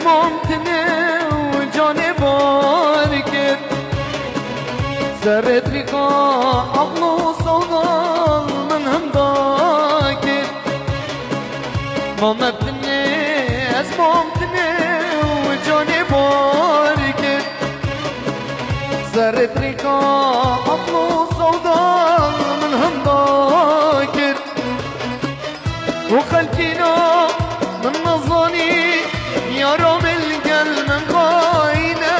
ممکنه و جان بار کرد سرت ریقا عقل و صودال من هم دا کرد ممکنه از ممکنه و جان بار کرد سرت ریقا عقل و صودال من هم دا کرد و خلقنا من نظني يا رب القلب من خاينة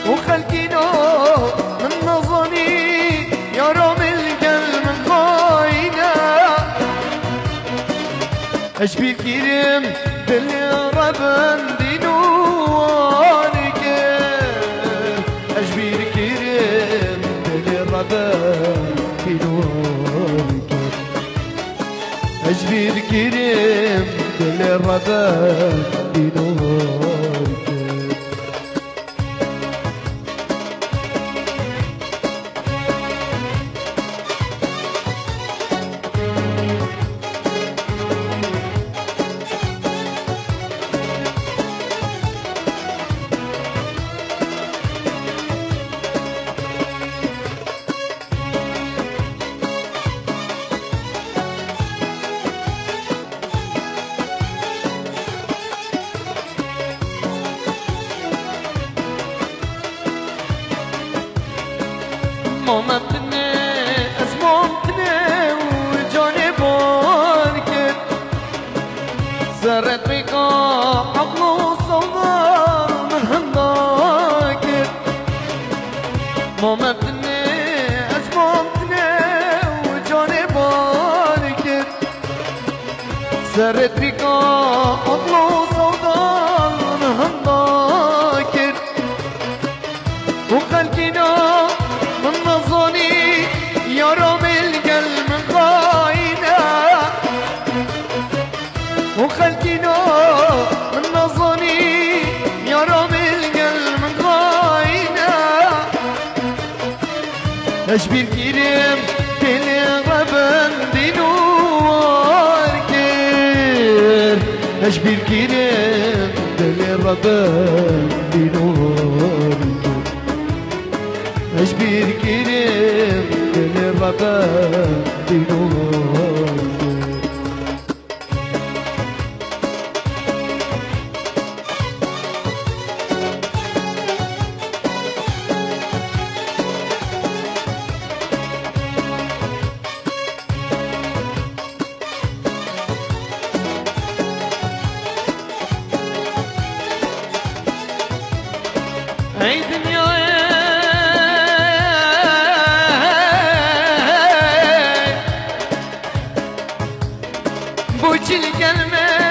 وخلقنا من نظني يا رب القلب من خاينة أشبي الكريم بالرب دينوانك أشبي الكريم بالرب دينوانك أجبي الكريم كل الرباب بنورك ممکنه از ممکنه و جان بار کرد سرت ریقا عقل و صودال من هم دا کرد ممکنه از ممکنه و جان بار کرد سرت ریقا عقل و صودال من هم دا کرد و خلقنا من نظني يا رب القلب من خاينة وخلقنا من نظني يا رب القلب من خاينة أشبي الكريم بالغبن دينوار كير أشبي الكريم بالغبن دينوار أشبي الكريم كل الرباب بنور عيد اليوم بوچ الكلمة